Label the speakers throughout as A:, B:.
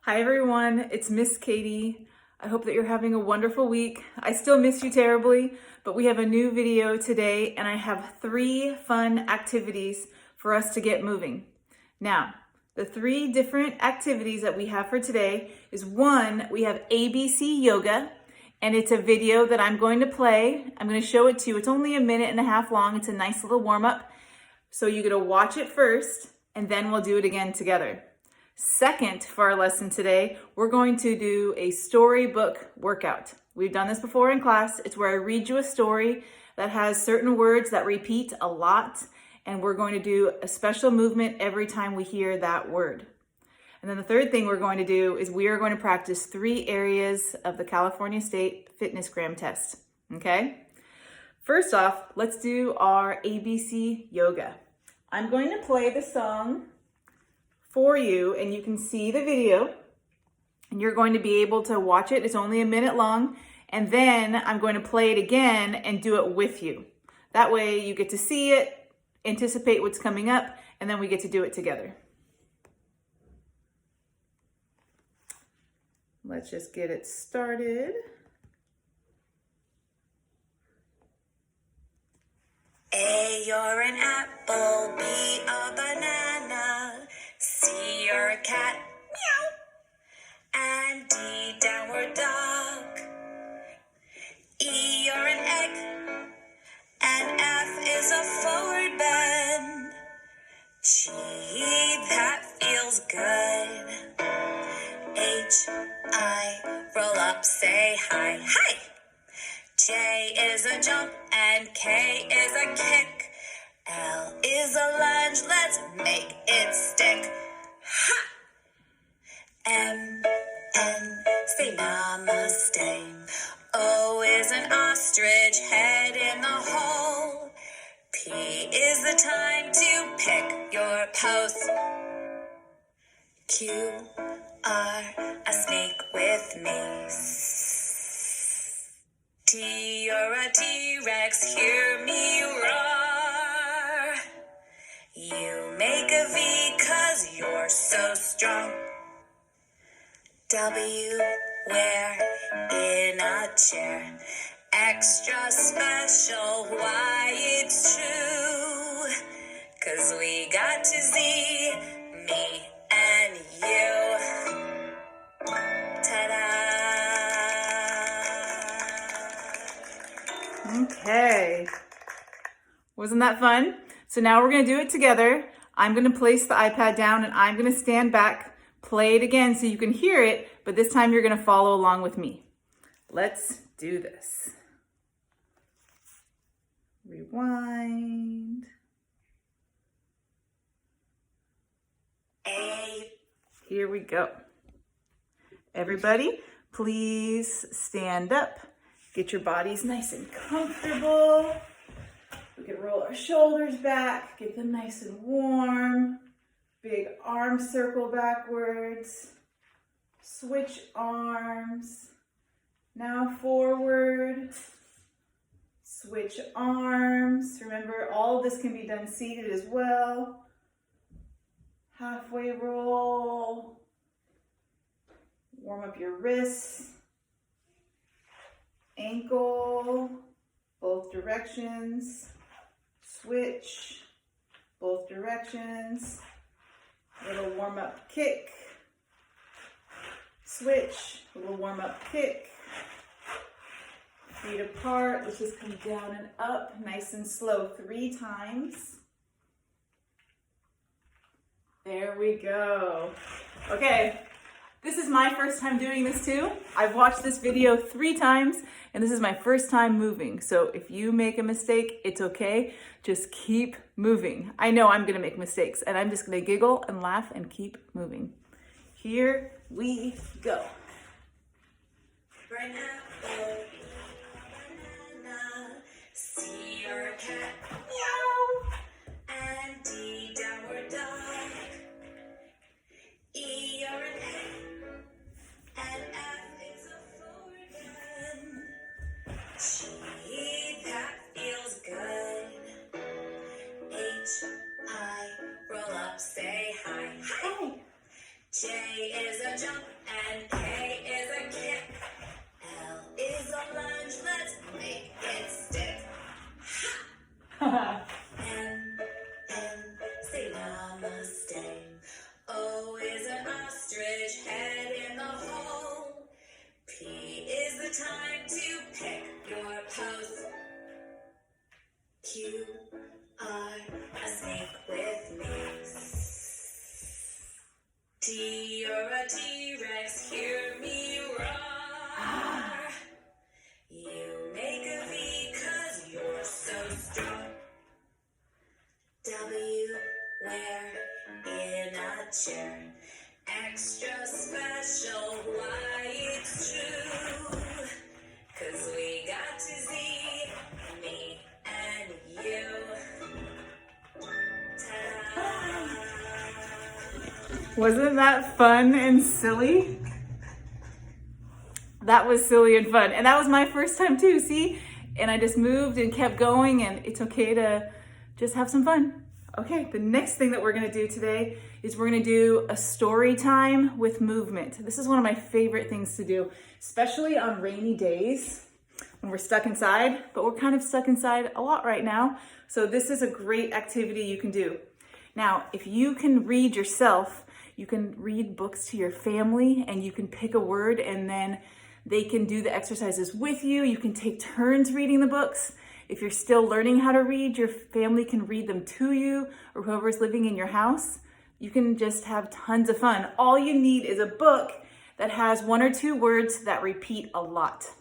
A: Hi everyone, it's Miss Katie. I hope that you're having a wonderful week. I still miss you terribly, but we have a new video today and I have 3 fun activities for us to get moving. Now, the 3 different activities that we have for today is 1, we have ABC Yoga, and it's a video that I'm going to play. I'm going to show it to you. It's only a minute and a half long. It's a nice little warm-up. So you're going to watch it first and then we'll do it again together. Second, for our lesson today, we're going to do a storybook workout. We've done this before in class. It's where I read you a story that has certain words that repeat a lot, and we're going to do a special movement every time we hear that word. And then the third thing we're going to do is we are going to practice 3 areas of the California State Fitnessgram test, okay? First off, let's do our ABC Yoga. I'm going to play the song for you and you can see the video and you're going to be able to watch it. It's only a minute long, and then I'm going to play it again and do it with you. That way you get to see it, anticipate what's coming up, and then we get to do it together. Let's just get it started.
B: A, you're an apple. B, a banana. C, you're a cat. Meow. And D, downward dog. E, you're an egg. And F is a forward bend. G, that feels good. H, I, roll up, say hi. Hi! J is a jump and K is a kick. L is a lunge, let's make it stick. Ha! M, N, say namaste. O is an ostrich, head in the hole. P is the time to pick your pose. Q, R, a snake with me. T, you're a T-Rex, hear me roar. You make a V 'cause you're so strong. W, we're in a chair. Extra special, why it's true. 'Cause we got to see me and you. Ta-da!
A: Okay. Wasn't that fun? So now we're going to do it together. I'm going to place the iPad down and I'm going to stand back, play it again so you can hear it, but this time you're going to follow along with me. Let's do this. Rewind.
B: A.
A: Here we go. Everybody, please stand up. Get your bodies nice and comfortable. We can roll our shoulders back, get them nice and warm. Big arm circle backwards. Switch arms. Now forward. Switch arms. Remember, all of this can be done seated as well. Halfway roll. Warm up your wrists. Ankle, both directions. Switch, both directions. Little warm up kick. Switch, little warm up kick. Feet apart. Let's just come down and up, nice and slow, 3 times. There we go. Okay. This is my first time doing this too. I've watched this video 3 times and this is my first time moving. So if you make a mistake, it's okay. Just keep moving. I know I'm gonna make mistakes and I'm just gonna giggle and laugh and keep moving. Here we go.
B: Right now, banana, C, you're a cat. Meow. And D, downward dog. E, you're an egg. And F is a forward bend. G, that feels good. H, I, roll up, say hi. Hi. J is a jump O is an ostrich, head in the hole. P is the time to pick your pose. Q, R, a snake with legs. T, you're a T-Rex, hear me roar. You make a V 'cause you're so strong. W, we're in a chair. Extra special, why it's true. 'Cause we got to see me and you. Ta-da!
A: Wasn't that fun and silly? That was silly and fun. And that was my first time too, see? And I just moved and kept going, and it's okay to just have some fun. Okay, the next thing that we're gonna do today is we're gonna do a story time with movement. This is one of my favorite things to do, especially on rainy days when we're stuck inside, but we're kind of stuck inside a lot right now. So this is a great activity you can do. Now, if you can read yourself, you can read books to your family, and you can pick a word, and then they can do the exercises with you. You can take turns reading the books. If you're still learning how to read, your family can read them to you, or whoever's living in your house. You can just have tons of fun. All you need is a book that has 1 or 2 words that repeat a lot.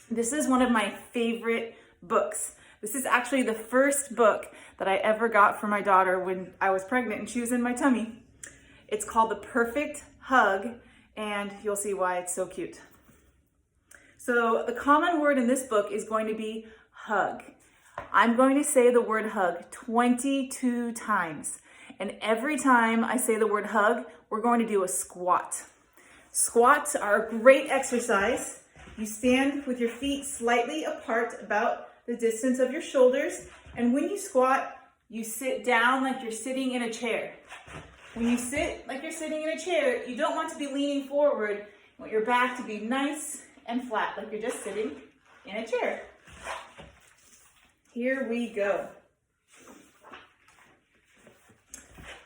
A: This is one of my favorite books. This is actually the first book that I ever got for my daughter when I was pregnant and she was in my tummy. It's called The Perfect Hug, and you'll see why it's so cute. So the common word in this book is going to be hug. I'm going to say the word hug 22 times. And every time I say the word hug, we're going to do a squat. Squats are a great exercise. You stand with your feet slightly apart, about the distance of your shoulders. And when you squat, you sit down like you're sitting in a chair. When you sit like you're sitting in a chair, you don't want to be leaning forward. You want your back to be nice and flat, like you're just sitting in a chair. Here we go.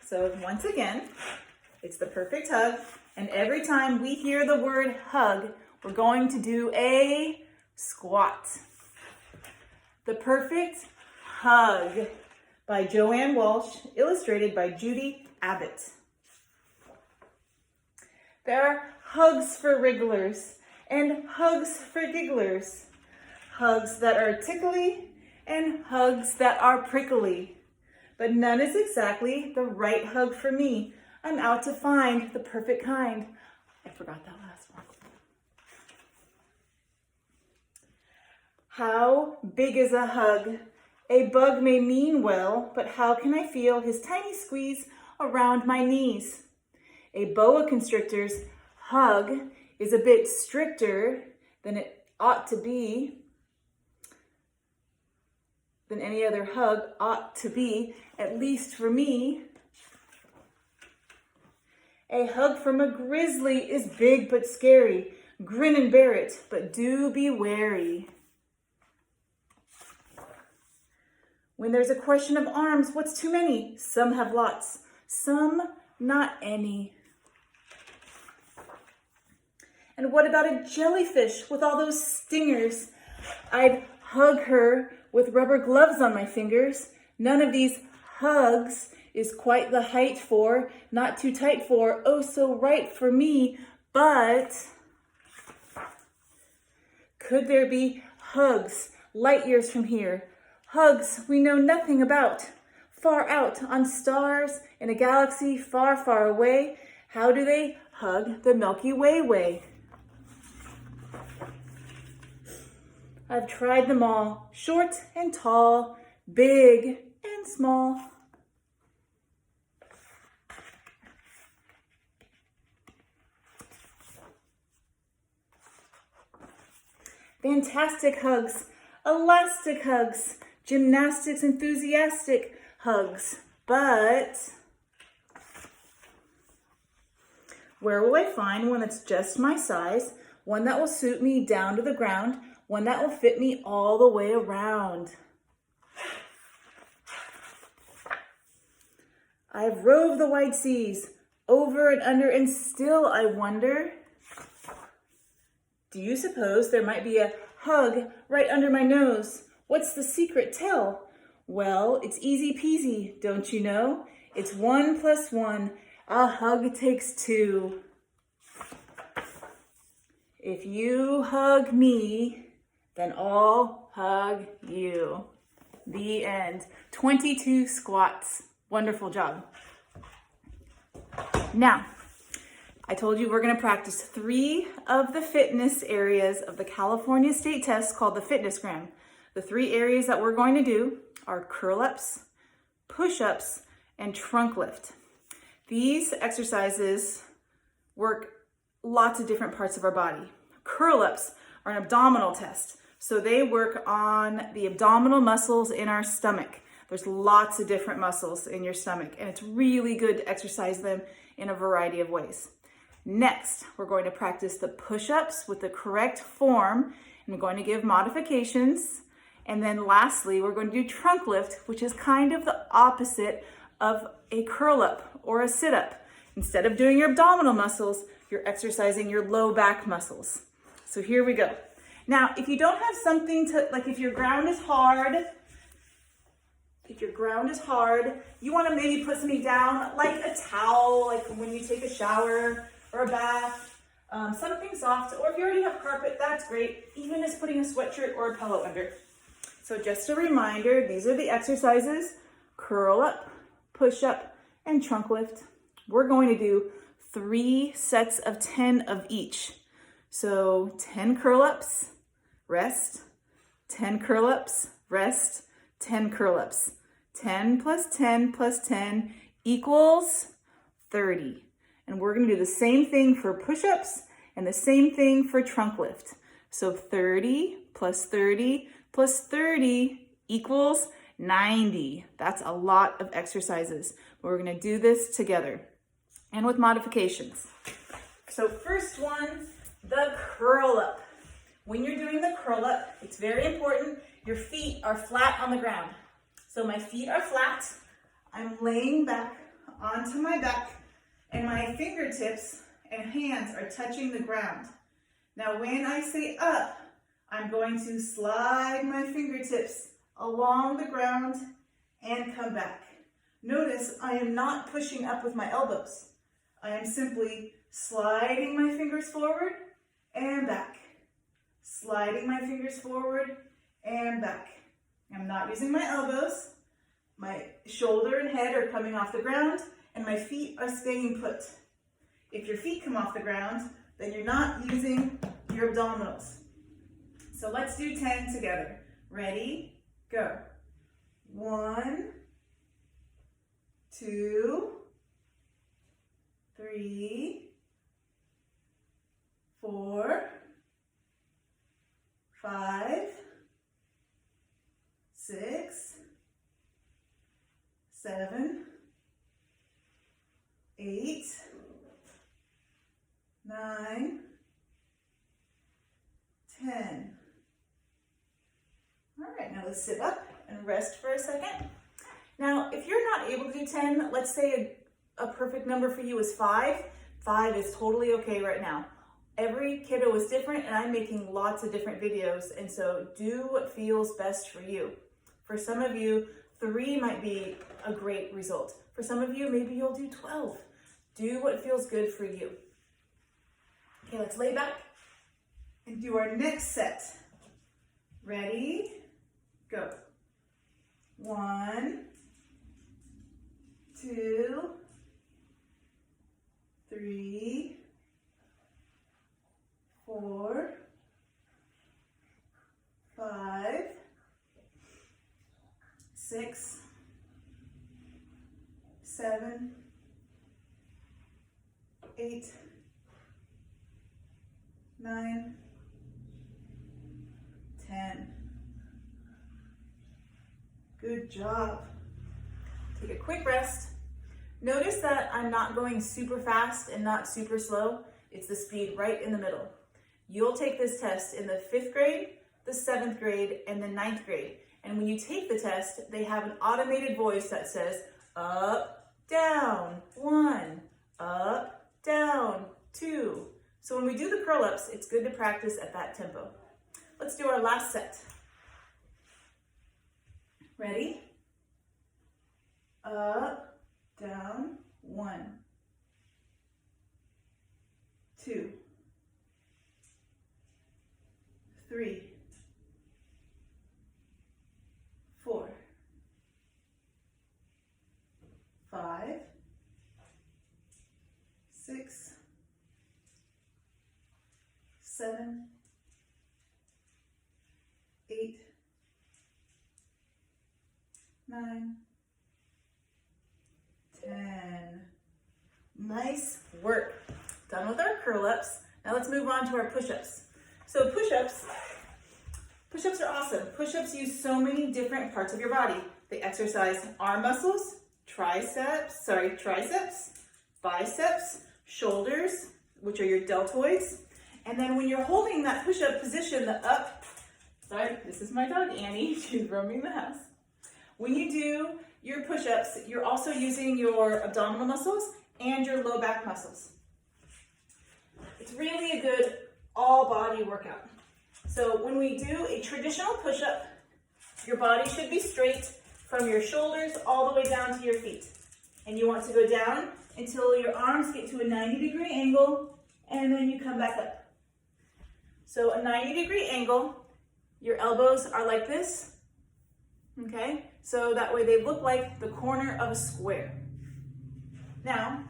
A: So once again, it's the perfect hug. And every time we hear the word hug, we're going to do a squat. The Perfect Hug by Joanne Walsh, illustrated by Judy Abbott. There are hugs for wrigglers and hugs for gigglers. Hugs that are tickly and hugs that are prickly. But none is exactly the right hug for me. I'm out to find the perfect kind. I forgot that last one. How big is a hug? A bug may mean well, but how can I feel his tiny squeeze around my knees? A boa constrictor's hug is a bit stricter than it ought to be, than any other hug ought to be, at least for me. A hug from a grizzly is big but scary. Grin and bear it, but do be wary. When there's a question of arms, what's too many? Some have lots, some not any. And what about a jellyfish with all those stingers? I'd hug her with rubber gloves on my fingers. None of these hugs is quite the height for, not too tight for, oh so right for me, but could there be hugs light years from here? Hugs we know nothing about, far out on stars in a galaxy far, far away. How do they hug the Milky Way? I've tried them all, short and tall, big and small. Fantastic hugs, elastic hugs, gymnastics enthusiastic hugs, but where will I find one that's just my size, one that will suit me down to the ground, one that will fit me all the way around? I've roved the wide seas, over and under, and still I wonder, do you suppose there might be a hug right under my nose? What's the secret tell? Well, it's easy peasy, don't you know? It's 1 + 1. A hug takes 2. If you hug me, then I'll hug you. The end. 22 squats. Wonderful job. Now, I told you we're going to practice 3 of the fitness areas of the California State Test called the Fitnessgram. The 3 areas that we're going to do are curl-ups, push-ups, and trunk lift. These exercises work lots of different parts of our body. Curl-ups are an abdominal test, so they work on the abdominal muscles in our stomach. There's lots of different muscles in your stomach, and it's really good to exercise them in a variety of ways. Next, we're going to practice the push-ups with the correct form, and we're going to give modifications. And then lastly, we're going to do trunk lift, which is kind of the opposite of a curl-up or a sit-up. Instead of doing your abdominal muscles, you're exercising your low back muscles. So here we go. Now, if you don't have something to, like if your ground is hard, you want to maybe put something down, like a towel, like when you take a shower or a bath, something soft, or if you already have carpet, that's great, even just putting a sweatshirt or a pillow under. So just a reminder, these are the exercises: curl up, push up, and trunk lift. We're going to do 3 sets of 10 of each. So 10 curl-ups, rest, 10 curl-ups, rest, 10 curl-ups. 10 + 10 + 10 equals 30. And we're going to do the same thing for push-ups and the same thing for trunk lift. So 30 + 30 + 30 equals 90. That's a lot of exercises. We're going to do this together and with modifications. So first one, the curl up. When you're doing the curl up, it's very important your feet are flat on the ground. So my feet are flat. I'm laying back onto my back, and my fingertips and hands are touching the ground. Now when I say up, I'm going to slide my fingertips along the ground and come back. Notice I am not pushing up with my elbows. I am simply sliding my fingers forward and back. Sliding my fingers forward and back. I'm not using my elbows. My shoulder and head are coming off the ground, and my feet are staying put. If your feet come off the ground, then you're not using your abdominals. So let's do 10 together. Ready? Go. 1, 2, 3, 4, 5, 6, 7, 8, 9, 10. All right, now let's sit up and rest for a second. Now, if you're not able to do 10, let's say a perfect number for you is 5. 5 is totally okay right now. Every kiddo is different, and I'm making lots of different videos, and so do what feels best for you. For some of you, 3 might be a great result. For some of you, maybe you'll do 12. Do what feels good for you. Okay, let's lay back and do our next set. Ready? Go. 1, 2, 3, 4, 5, 6, 7, 8, 9, 10. Good job. Take a quick rest. Notice that I'm not going super fast and not super slow. It's the speed right in the middle. You'll take this test in the 5th grade, the 7th grade, and the 9th grade. And when you take the test, they have an automated voice that says, up, down, 1, up, down, 2. So when we do the curl ups, it's good to practice at that tempo. Let's do our last set. Ready? Up, down, 1, 2, 3, 4, 5, 6, 7, 8, 9, 10. Nice work. Done with our curl ups. Now let's move on to our push-ups. So push-ups are awesome. Push-ups use so many different parts of your body. They exercise arm muscles, triceps, biceps, shoulders, which are your deltoids. And then when you're holding that push-up position, this is my dog Annie, she's roaming the house. When you do your push-ups, you're also using your abdominal muscles and your low back muscles. It's really a good all body workout. So when we do a traditional push-up, your body should be straight from your shoulders all the way down to your feet. And you want to go down until your arms get to a 90-degree angle, and then you come back up. So a 90-degree angle, your elbows are like this, okay? So that way they look like the corner of a square. Now,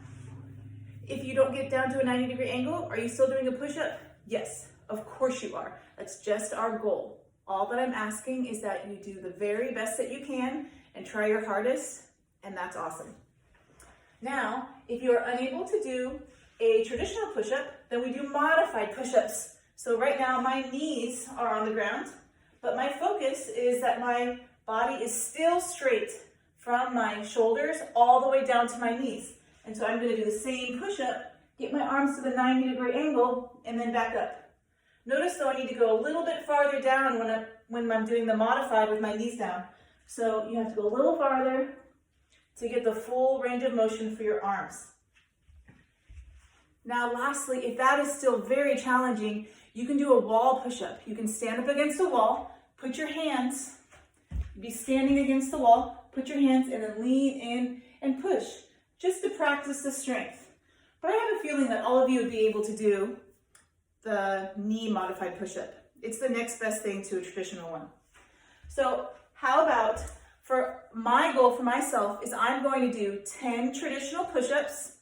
A: if you don't get down to a 90-degree angle, are you still doing a push-up? Yes, of course you are. That's just our goal. All that I'm asking is that you do the very best that you can and try your hardest, and that's awesome. Now, if you are unable to do a traditional push-up, then we do modified push-ups. So right now my knees are on the ground, but my focus is that my body is still straight from my shoulders all the way down to my knees. And so I'm going to do the same push-up, get my arms to the 90-degree angle, and then back up. Notice though I need to go a little bit farther down when I'm doing the modified with my knees down. So you have to go a little farther to get the full range of motion for your arms. Now lastly, if that is still very challenging, you can do a wall push-up. You can stand up against a wall, put your hands, be standing against the wall, put your hands and then lean in and push, just to practice the strength. But I have a feeling that all of you would be able to do the knee modified push-up. It's the next best thing to a traditional one. So how about, for my goal for myself is I'm going to do 10 traditional push-ups,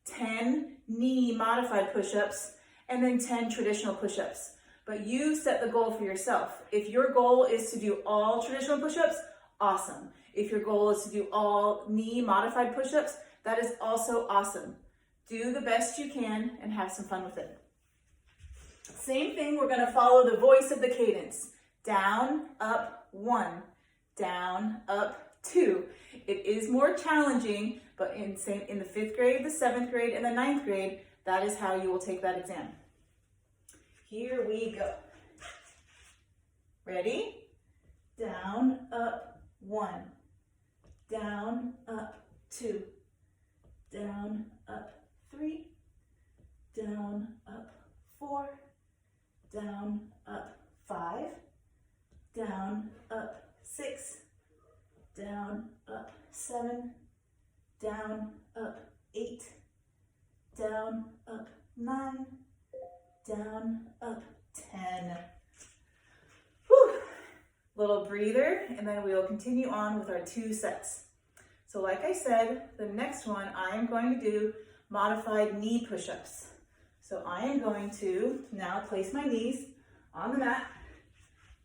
A: 10 knee modified push-ups, and then 10 traditional push-ups. But you set the goal for yourself. If your goal is to do all traditional push-ups, awesome. If your goal is to do all knee modified push-ups, that is also awesome. Do the best you can and have some fun with it. Same thing, we're going to follow the voice of the cadence. Down, up, 1. Down, up, 2. It is more challenging, but in the 5th grade, the 7th grade, and the 9th grade, that is how you will take that exam. Here we go. Ready? Down, up, 1. Down, up, 2. Down, up, 3. Down, up, 4. Down, up, 5. Down, up, 6. Down, up, 7. Down, up, 8. Down, up, 9. Down, up, 10. Whew. Little breather, and then we will continue on with our 2 sets. So like I said, the next one I am going to do modified knee push-ups. So I am going to now place my knees on the mat.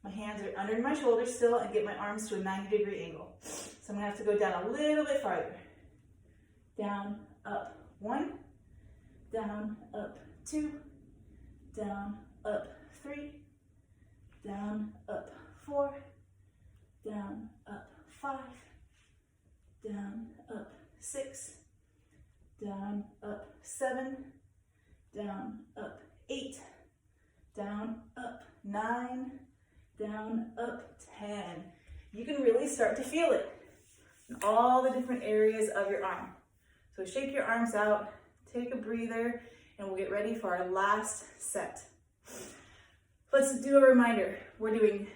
A: My hands are under my shoulders still and get my arms to a 90-degree angle. So I'm gonna have to go down a little bit farther. Down, up, 1. Down, up, 2. Down, up, 3. Down, up, 4. Down, up, 5. Down, up, 6. Down, up, 7. Down, up, 8. Down, up, 9. Down, up, 10. You can really start to feel it in all the different areas of your arm. So shake your arms out, take a breather and we'll get ready for our last set. Let's do a reminder. We're doing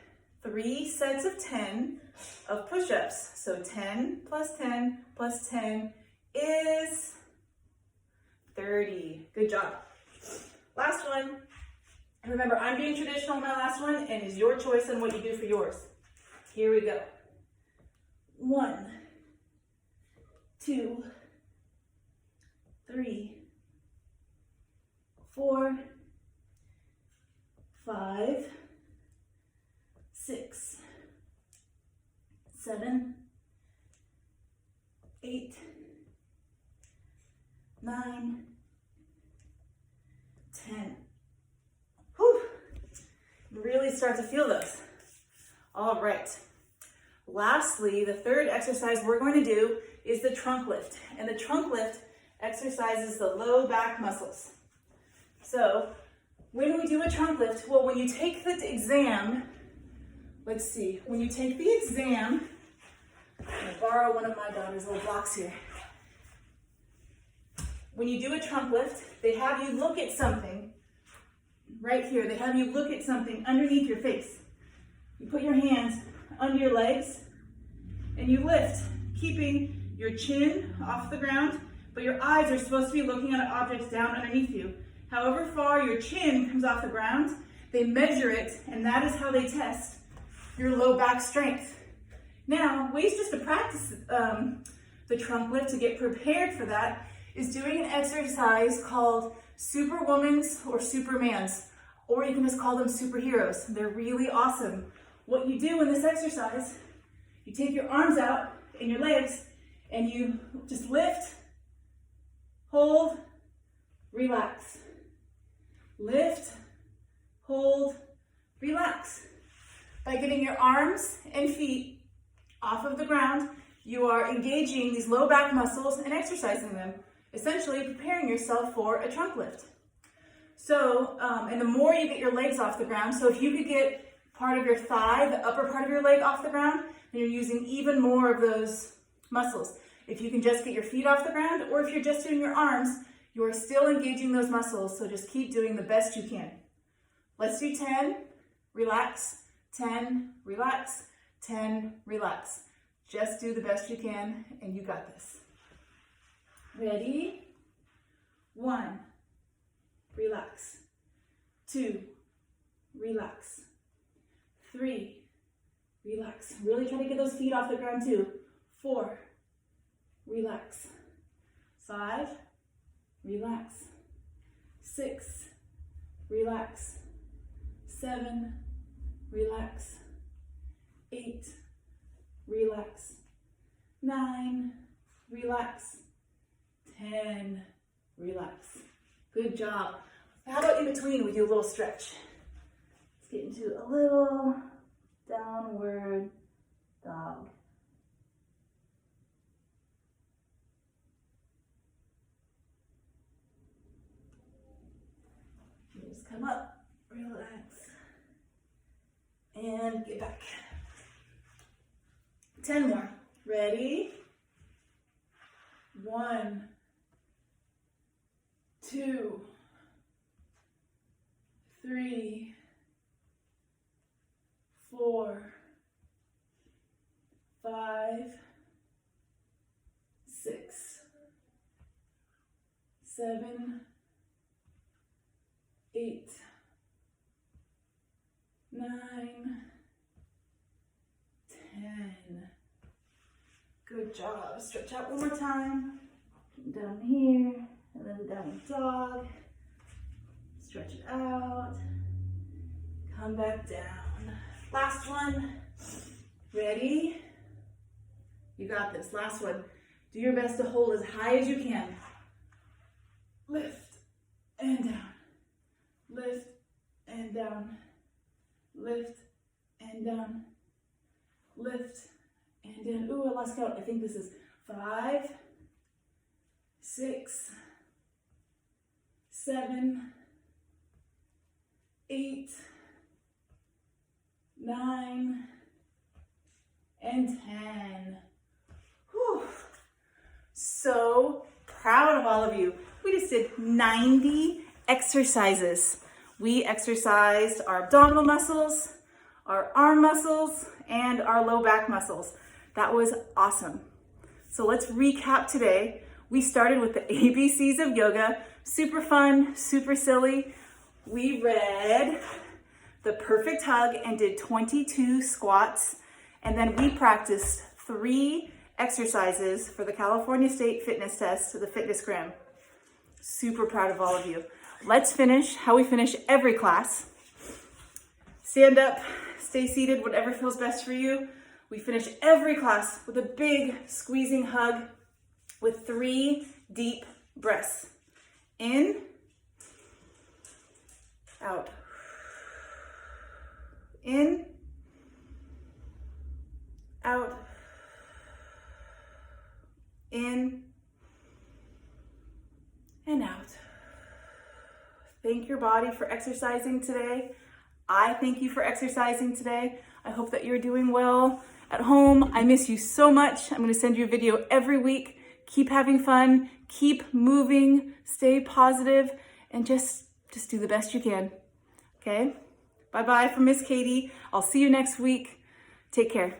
A: 3 sets of 10 of push-ups. So 10 plus 10 plus 10 is 30. Good job. Last one. And remember, I'm being traditional in my last one, and it's your choice on what you do for yours. Here we go. 1, 2, 3, 4, 5, 6, 7, 8, 9, 10. Whew. Really start to feel those. All right. Lastly, the third exercise we're going to do is the trunk lift. And the trunk lift exercises the low back muscles. So when we do a trunk lift, well, when you take the exam, let's see, when you take the exam, I'm going to borrow one of my daughter's little blocks here. When you do a trunk lift, they have you look at something right here. They have you look at something underneath your face. You put your hands under your legs and you lift, keeping your chin off the ground, but your eyes are supposed to be looking at objects down underneath you. However far your chin comes off the ground, they measure it, and that is how they test your low back strength. Now, ways just to practice the trunk lift to get prepared for that is doing an exercise called Superwoman's or Superman's, or you can just call them superheroes. They're really awesome. What you do in this exercise, you take your arms out and your legs and you just lift, hold, relax. Lift, hold, relax. By getting your arms and feet off of the ground, you are engaging these low back muscles and exercising them, essentially preparing yourself for a trunk lift. So, and the more you get your legs off the ground, so if you could get part of your thigh, the upper part of your leg off the ground, then you're using even more of those muscles. If you can just get your feet off the ground, or if you're just doing your arms, you are still engaging those muscles, so just keep doing the best you can. Let's do 10, relax, 10, relax, 10, relax. Just do the best you can, and you got this. Ready? 1, relax. 2, relax. 3, relax. Really try to get those feet off the ground too. 4, relax. 5, relax. 6, relax. 7, relax. 8, relax. 9, relax. 10, relax. Good job. How about in between we do a little stretch? Let's get into a little downward dog. Just come up, relax, and get back. 10 more. Ready? 1, 2, 3, 4, 5, 6, 7, 8, 9, 10. Good job. Stretch out one more time. Down here, and then down dog. Stretch it out. Come back down. Last one. Ready? You got this. Last one. Do your best to hold as high as you can. Lift and down. Lift and down. Lift and down. Lift and down. Ooh, I lost count. I think this is 5, 6, 7, 8, 9, and 10. Whew. So proud of all of you. We just did 90 exercises. We exercised our abdominal muscles, our arm muscles, and our low back muscles. That was awesome. So let's recap today. We started with the ABCs of yoga. Super fun, super silly. We read The Perfect Hug and did 22 squats. And then we practiced 3 exercises for the California State Fitness Test, the Fitness Gram. Super proud of all of you. Let's finish how we finish every class. Stand up, stay seated, whatever feels best for you. We finish every class with a big squeezing hug with 3 deep breaths. In, out. In, out. In, and out. Thank your body for exercising today. I thank you for exercising today. I hope that you're doing well at home. I miss you so much. I'm going to send you a video every week. Keep having fun, keep moving, stay positive, and just do the best you can. Okay? Bye-bye from Miss Katie. I'll see you next week. Take care.